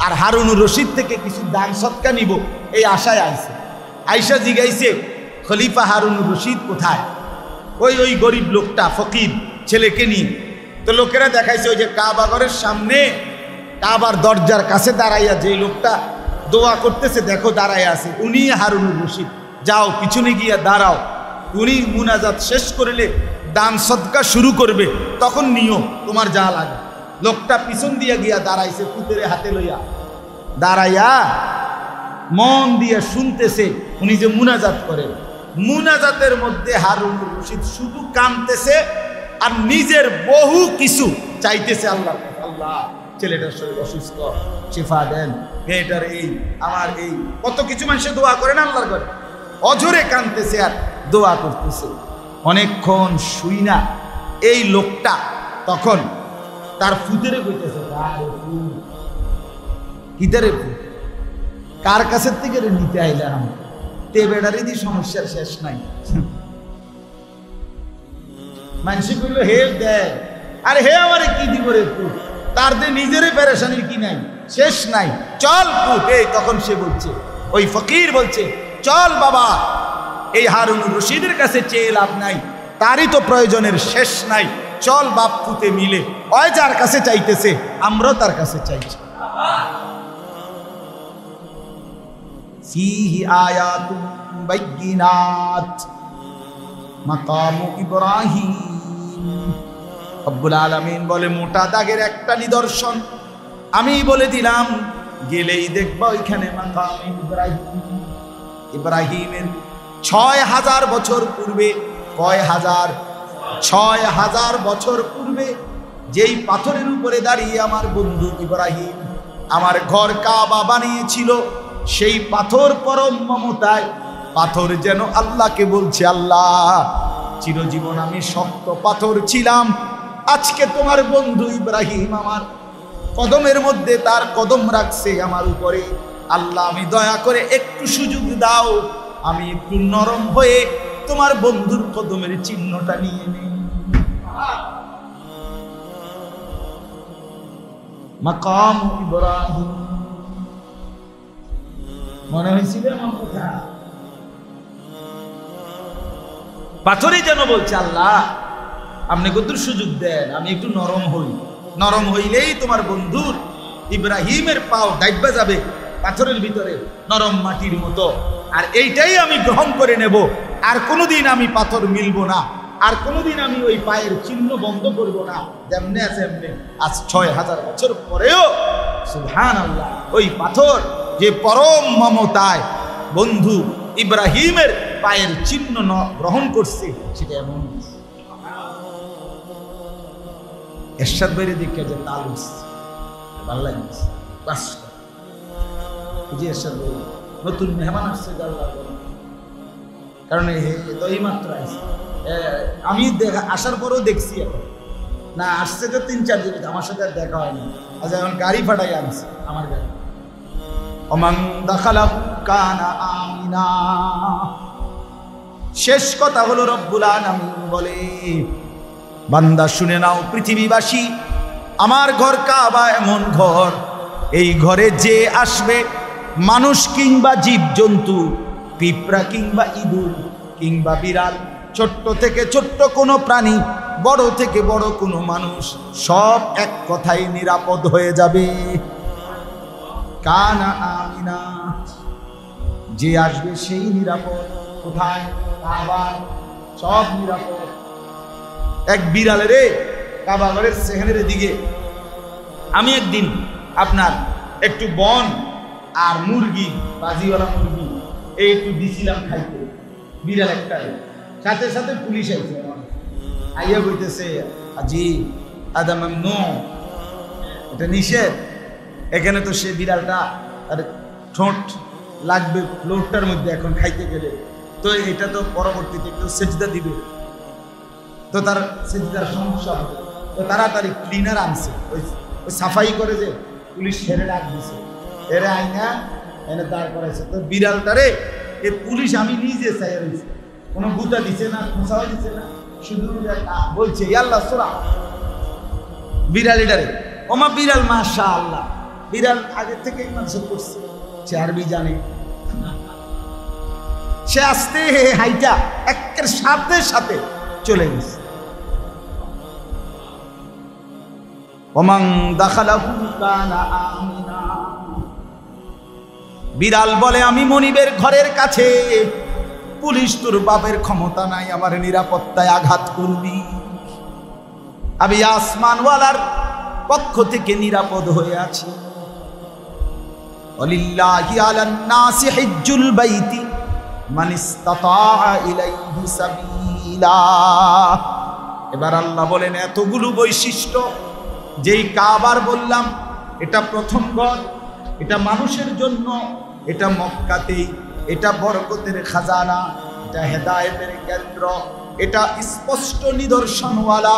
আর হারুনুর রশিদ থেকে কিছু দান সদকা নিব এই আশায় আইছে। আয়সা জিগাইছে খলিফা হারুনুর রশিদ কোথায়? ওই গরিব লোকটা ফকির ছেলেকে নিয়ে। তো লোকেরা দেখাইছে ওই যে কাবা ঘরের সামনে কাবার দরজার কাছে দাঁড়াইয়া যে লোকটা দোয়া করতেছে, দেখো দাঁড়াইয়া আছে, উনি হারুনুর রশিদ। যাও পিছনে গিয়া দাঁড়াও, উনি মুনাজাত শেষ করলে দান সদকা শুরু করবে, তখন নিও তোমার যা লাগে। লোকটা পিছন দিয়া গিয়া দাঁড়াইছে, পুতেরে হাতে লইয়া দাঁড়াইয়া মন দিয়ে শুনতেছে উনি যে মুনাজাত করে। মুনাজাতের মধ্যে হারুনুর রশিদ শুধু কাঁদতেছে আর নিজের বহু কিছু চাইতেছে আল্লাহ। আল্লাহ ছেলেটার শরীর অসুস্থ, শিফা দেন, মেয়েটার এই, আমার এই, কত কিছু মানুষের দোয়া করে না আল্লাহর ঘরে, অঝরে কাঁদতেছে আর দোয়া করতেছে। অনেকক্ষণ শুই না এই লোকটা তখন তার ফুতেরে কইতেছে, কিতারে ফুট, কার কাছের থেকে নিতে আইলাম, তে বেড়ারে দি সমস্যার শেষ নাই। মানুষে কইল হে দেয়, আরে হে আমারে কি দিব রে ফুট, তার দিয়ে নিজের পেরেশানির কি নাই, শেষ নাই, চল ফুট। এই তখন সে বলছে, ওই ফকির বলছে, চল বাবা, এই হারুনুর রশিদের কাছে চেয়ে লাভ নাই, তারই তো প্রয়োজনের শেষ নাই, চল বাপ পুতে মিলে, ওই যার কাছে চাইতেছে আমরাও তার কাছে চাইছি। ফীহি আয়াতুন বাইয়িনাত মাকামু ইব্রাহিম। রব্বুল আলামিন বলে, মোটা দাগের একটা নিদর্শন আমি বলে দিলাম, গেলেই দেখবা ওইখানে মাকাম ইব্রাহিম। ইব্রাহিমের ৬,০০০ বছর পূর্বে, কয় হাজার, ৬,০০০ বছর পূর্বে যেই পাথরের উপরে দাঁড়িয়ে আমার বন্ধু ইব্রাহিম আমার ঘর কাবা বানিয়েছিল, সেই পাথর পরম মমতায়, পাথর যেন আল্লাহকে বলছে, আল্লাহ চিরজীবন আমি শক্ত পাথর ছিলাম, আজকে তোমার বন্ধু ইব্রাহিম আমার কদমের মধ্যে তার কদম রাখছে আমার উপরে, আল্লাহ আমি দয়া করে একটু সুযোগ দাও, আমি একটু নরম হয়ে তোমার বন্ধুর কদমের চিহ্নটা নিয়ে নেই। মাকাম ইব্রাহিম, মনে হয়েছিল আমার কথা, পাথরে যেন বলছে, আল্লাহ আপনি কত সুযোগ দেন, আমি একটু নরম হই, নরম হইলেই তোমার বন্ধুর ইব্রাহিমের পাও ডাইবা যাবে পাথরের ভিতরে নরম মাটির মতো, আর এইটাই আমি গ্রহণ করে নেব, আর কোনোদিন আমি পাথর মিলব না, আর কোনোদিন আমি ওই পায়ের চিহ্ন বন্ধ করব না, যেমনি আছে এমনি। আজ ৬,০০০ বছর পরেও সুবহানাল্লাহ ওই পাথর যে পরম মমতায় বন্ধু ইব্রাহিমের পায়ের চিহ্ন গ্রহণ করছে, সেটা এমন এরশাদ বাইরে দেখে যে তালুস ভালো লাগছে, যে এরশাদ নতুন মেহমান আসছে, কারণ এই মাত্র আসছে, আমি আসার পরেও দেখছি, এখন না আসছে তো ৩-৪ দিন, আমার সাথে আর দেখা হয়নি, আচ্ছা এখন গাড়ি ফাটাই আনছে আমার গাড়ি। ওমান দাখালাহু কানা আমিনা। শেষ কথা হলো রব্বুল আলামিন বলে, বান্দা শুনে নাও পৃথিবীবাসী, আমার ঘর কাবা এমন ঘর, এই ঘরে যে আসবে, মানুষ কিংবা জীবজন্তু, পিঁপড়া কিংবা ইঁদুর কিংবা বিড়াল, ছোট্ট থেকে ছোট্ট কোনো প্রাণী, বড় থেকে বড় কোনো মানুষ, সব এক কথায় নিরাপদ হয়ে যাবে। কানা আমিনা, যে আসবে সেই নিরাপদ। কোথায়? কাবা, সব নিরাপদ। এক বিড়ালে রে কাবা ঘরের সেখানের দিকে আমি একদিন আপনার একটু বন আর মুরগি, বাজিওয়ালা মুরগি এই একটু দিছিলাম খাইতে, বিড়াল একটা, সাথে সাথে পুলিশ আইছে, আইয়া বলতেছে, আজি আদা মামনু, এটা নিষেধ, এখানে তো সে বিড়ালটা আর ঠোঁট লাগবে ফ্লোরটার মধ্যে এখন খাইতে গেলে, তো এটা তো পরবর্তীতে কেউ সেজদা দিবে, তো তার সেজদার সমস্যা হবে, তো তাড়াতাড়ি ক্লিনার আনছে, ওই সাফাই করে যে পুলিশ হেরে ডাক দিছে, হেরে আইনা এনে দাঁড় করাইছে। তো বিড়ালটারে এ পুলিশ আমি নিজে চাই রয়েছে, কোনো গুতা দিছে না, খোঁচাও দিছে না, শুধু বলছে আল্লাহ সোরা বিড়ালিটারে, ওমা বিড়াল মাশাআল্লাহ, বিড়াল আগে থেকেই মানুষ করছে, সে আরবি জানে, সে আসতে হাইটা একের সাথে সাথে চলে গেছে। ওমান দাখালাহু কানা আমিনা। বিড়াল বলে, আমি মনিবের ঘরের কাছে, পুলিশ তোর বাপের ক্ষমতা নাই আমার নিরাপত্তায় আঘাত করবি, আমি আসমানওয়ালার পক্ষ থেকে নিরাপদ হয়ে আছি। ওয়ালিল্লাহি আলান নাসি হিজ্জুল বাইতি মান ইসতাতা ইলাইহি সাবিলা। এবার আল্লাহ বলেন এতগুলো বৈশিষ্ট্য, যেই কাবার বললাম এটা প্রথম ঘর, এটা মানুষের জন্য, এটা মক্কাতেই, এটা বরকতের খাজানা, এটা হেদায়েতের কেন্দ্র, এটা স্পষ্ট নিদর্শনওয়ালা,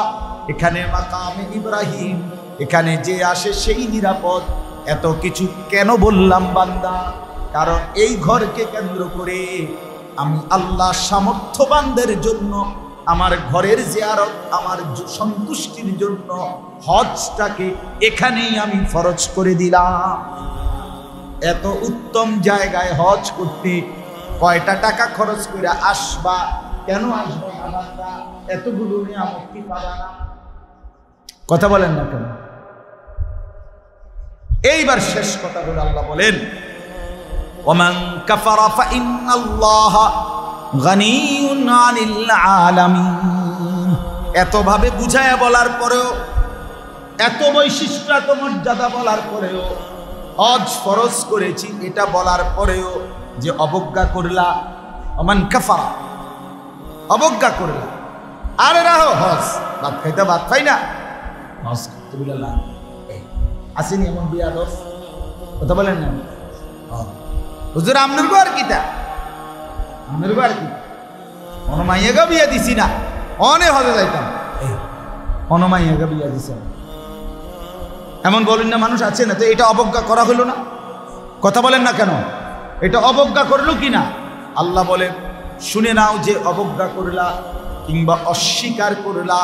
এখানে মাকামে ইব্রাহিম, এখানে যে আসে সেই নিরাপদ। এত কিছু কেন বললাম বান্দা? কারণ এই ঘরকে কেন্দ্র করে আমি আল্লাহ সামর্থ্যবানদের জন্য আমার ঘরের জিয়ারত, আমার সন্তুষ্টির জন্য হজটাকে এখানেই আমি ফরজ করে দিলাম। এত উত্তম জায়গায় হজ করতে কয়টা টাকা খরচ করে আসবা? কেন আসবো না বান্দা? এতগুলো নিয়ামত কি পাবা না? কথা বলেন না কেন? এইবার শেষ কথা হলো আল্লাহ বলেন ওমান কাফারা ফাইন্নাল্লাহা গানিয়ুন আনিল আলামিন। এতভাবে বুঝায়া বলার পরেও, এত বৈশিষ্ট্য এত মর্যাদা বলার পরেও, হজ ফরজ করেছি এটা বলার পরেও যে অবজ্ঞা করলা, ওমান কাফারা, অবজ্ঞা করলা, আরে রাহো হজ, ভাত খাইতে ভাত খাই না, হজ করতে বললাম আসেনি এমন বিয়া দোষ? কথা বলেন না হুজুর, আপনার গো আর কিতা, আপনার গো আর কি অনমাইয়াগা বিয়া দিছি না, অনে হজে যাইতাম, অনমাইয়াগা বিয়া দিছে, এমন বলেন না মানুষ আছে না? তো এটা অবজ্ঞা করা হলো না? কথা বলেন না কেন? এটা অবজ্ঞা করলো কি না? আল্লাহ বলে শুনে নাও, যে অবজ্ঞা করলা কিংবা অস্বীকার করলা,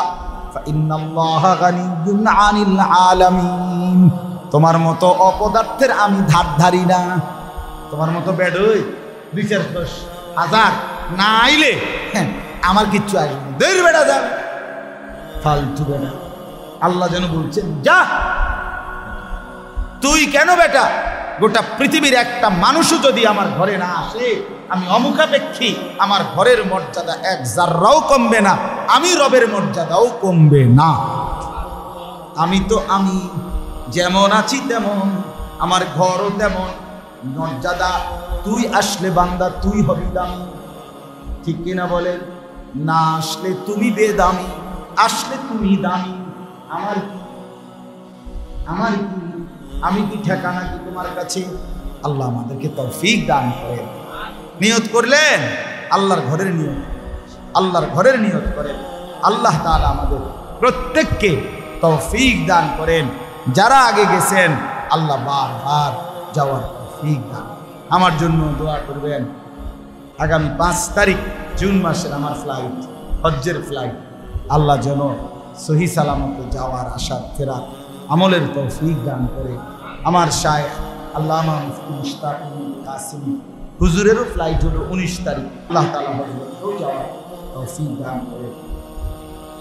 ফাইন্নাল্লাহা গানিয়্যুন আনিল আলামিন, তোমার মতো অপদার্থের আমি ধার ধারি না। তোমার মতো বেডই 2-4-10,000 না আইলে আমার কিচ্ছু আসবে না, দের বেড়া যাবে, ফালতু বেড়া। আল্লাহ যেন বলছেন যা, তুই কেন বেটা? গোটা পৃথিবীর একটা মানুষও যদি আমার ঘরে না আসে, আমি অমুখাপেক্ষী, আমার ঘরের মর্যাদা এক জাররাও কমবে না, আমি রবের মর্যাদাও কমবে না। আমি তো আমি যেমন আছি তেমন, আমার ঘরও তেমন মর্যাদা। তুই আসলে বান্দা তুই হবি দামি, ঠিক কিনা বলেন? না আসলে তুমি বেদামি, আসলে তুমি দামি। আমার কি, আমার কি, আমি কি ঠিকানা কি তোমার কাছে? আল্লাহ আমাদেরকে তৌফিক দান করেন। নিয়ত করলেন আল্লাহর ঘরের নিয়ত, আল্লাহর ঘরের নিয়ত করেন। আল্লাহ তাআলা আমাদের প্রত্যেককে তৌফিক দান করেন। যারা আগে গেছেন আল্লাহ বারবার যাওয়ার তৌফিক দান। আমার জন্য দোয়া করবেন। আগামী 5 তারিখ জুন মাসের আমার ফ্লাইট, হজ্জের ফ্লাইট, আল্লাহ যেন সহি সালামতে যাওয়ার, আসার, ফেরার আমলের তৌফিক দান করে। আমার শায়েখ আল্লামা মুফতি মুশতাকুল কাসিম হুজুরেরও ফ্লাইট হলো 19 তারিখ, আল্লাহ তাআলা হজরতেও যাওয়ার তৌফিক দান করে।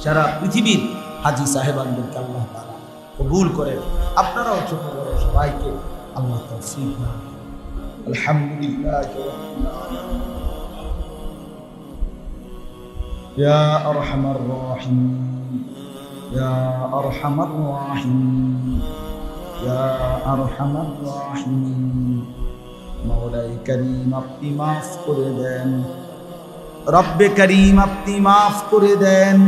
সারা পৃথিবীর হাজি সাহেবানদেরকে আল্লাহ তাআলা কবুল করে। আপনারাও ছোট বড় সবাইকে আল্লাহ তৌফিক দান। আলহামদুলিল্লাহ ইয়া আরহামার রাহিম, ইয়া আরহামার রাহিম, ইয়া আরহামার রাহিম। মওলাই করিম আপনি মাফ করে দেন, রব্বে করিম আপনি মাফ করে দেন।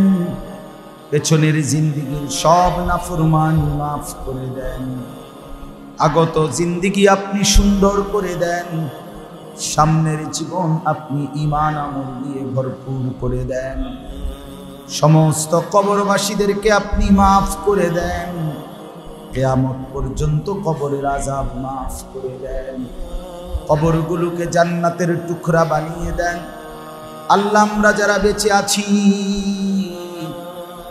পেছনের জিন্দেগির সব নাফরমানি মাফ করে দেন। আগত জিন্দেগি আপনি সুন্দর করে দেন। সামনের জীবন আপনি ঈমান আমল দিয়ে ভরপুর করে দেন। সমস্ত কবরবাসীদেরকে আপনি মাফ করে দেন। কিয়ামত পর্যন্ত কবরের আযাব মাফ করে দেন। কবরগুলোকে জান্নাতের টুকরা বানিয়ে দেন। আল্লাহ আমরা যারা বেঁচে আছি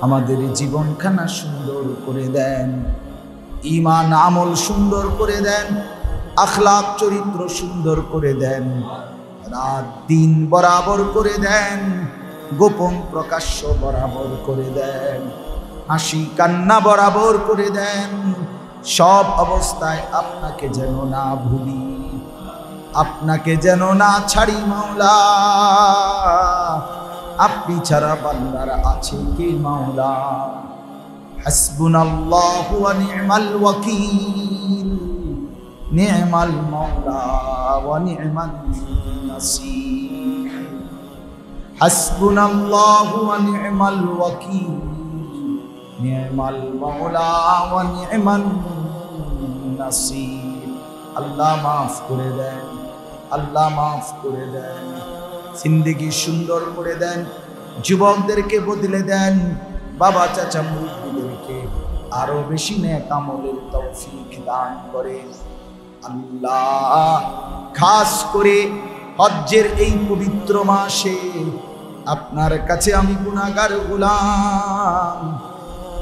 আমাদের জীবনখানা সুন্দর করে দেন। ঈমান আমল সুন্দর করে দেন। আখলাক চরিত্র সুন্দর করে দেন। রাত দিন বরাবর করে দেন। গোপন প্রকাশ্য বরাবর করে দেন। হাসি কান্না বরাবর করে দেন। সব অবস্থায় আপনাকে যেন না ভুলি, আপনাকে যেন না ছাড়ি মাওলা। আপনি ছাড়া বান্দার আছে কে মাওলা? হাসবুনাল্লাহু ওয়া নি'মাল ওয়াকিল, নি'মাল মাওলা ওয়া নি'মান নাসীর। হাসবুনাল্লাহু ওয়া নি'মাল ওয়াকিল, নি'মাল মাওলা ওয়া নি'মান নাসির। আল্লাহ মাফ করে দেন, আল্লাহ মাফ করে দেন, জিন্দেগি সুন্দর করে দেন, যুবকদেরকে বদলে দেন, বাবা চাচা মুরব্বিদেরকে আরো বেশি নেক আমলের তৌফিক দান করেন আল্লাহ। খাস করে হজ্জের এই পবিত্র মাসে আপনার কাছে আমি গুনাহগার গোলাম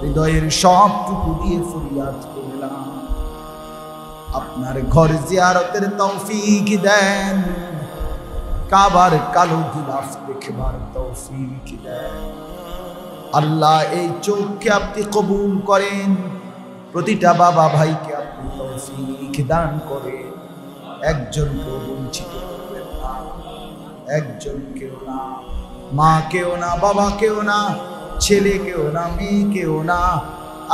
হৃদয়ের সবটুকু দিয়ে ফরিয়াদ করলাম, আপনার ঘর জিয়ারতের তৌফিক দেন, কাবার কালো গিলাফ দেখবার তৌফিক দেন আল্লাহ। এই চোখকে আপনি কবুল করেন, প্রতিটা বাবা ভাইকে আপনি তৌফিক দান করেন, একজনকেও বঞ্চিত করবেন না, একজনকেও না, মাকেও না, বাবাকেও না, ছেলেকেও না, মেয়েকেও না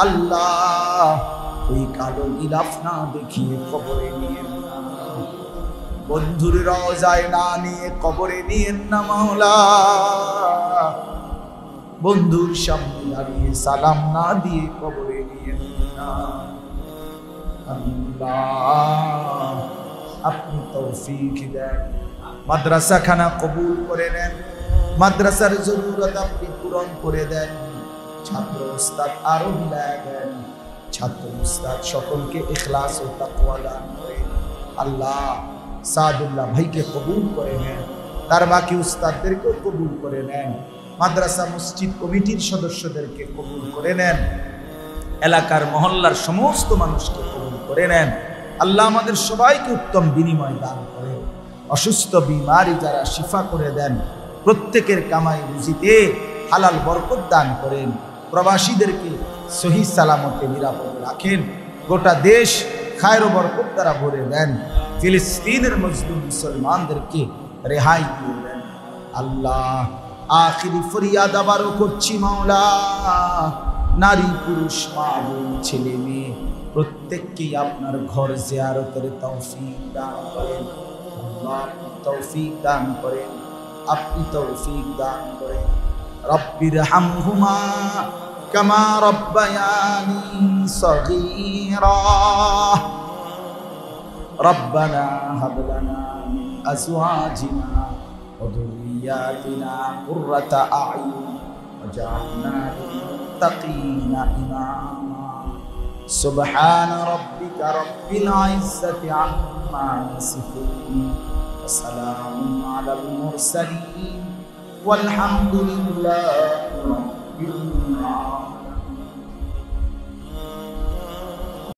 আল্লাহ। ওই কালো গিলাফ না দেখিয়ে কবরে নিয়েন না, বন্ধুর রওজায় না নিয়ে কবরে নিয়েন না মাওলা। বন্ধুর সামনে দাঁড়িয়ে সালাম না দিয়ে কবরে নিয়েন না আল্লাহ। আপনি তৌফিক দেন, মাদ্রাসা খানা কবুল করে নেন, মাদ্রাসার জরুরত আপনি পূরণ করে দেন, ছাত্র উস্তাদ আরো মিলায় দেন, ছাত্র উস্তাদ সকলকে ইখলাস ও তাকওয়া দান করেন আল্লাহ। সাদুল্লাহ ভাইকে কবুল করে নেন, তার বাকি উস্তাদদেরকেও কবুল করে নেন, মাদ্রাসা মসজিদ কমিটির সদস্যদেরকে কবুল করে নেন, এলাকার মহল্লার সমস্ত মানুষকে কবুল করে নেন আল্লাহ। আমাদের সবাইকে উত্তম বিনিময় দান করেন, অসুস্থ বিমারি যারা শিফা করে দেন, প্রত্যেকের কামাই রুজিতে হালাল বরকত দান করেন, প্রবাসীদেরকে সহি সালামতে নিরাপদে রাখেন, গোটা দেশ খায়ের ও বরকত দ্বারা ভরে দেন, ফিলিস্তিনের মজলুম মুসলমানদেরকে রেহাই দিয়ে দেন আল্লাহ। আখিরি ফরিয়াদ আবারও করছি মাওলা, নারী পুরুষ মা বোন ছেলে মেয়ে প্রত্যেককেই আপনার ঘর জিয়ারতের তৌফিক দান করেন আল্লাহ, তৌফিক দান করেন, আপনি তৌফিক দান করেন। রব্বির হামহুমা কামা রব্বায়ানি সগীরা। রব্বানা হাব লানা মিন আজওয়াজিনা ওয়া যুররিয়াতিনা কুররাতা আ'য়ুন ওয়াজআলনা লিল-মুত্তাকিনা ইমামা। সুবহানা রাব্বিকা রাব্বিল ইজ্জাতি আম্মা ইয়াসিফুন ওয়া সালামুন আলাল মুরসালিন ওয়ালহামদুলিল্লাহি রাব্বিল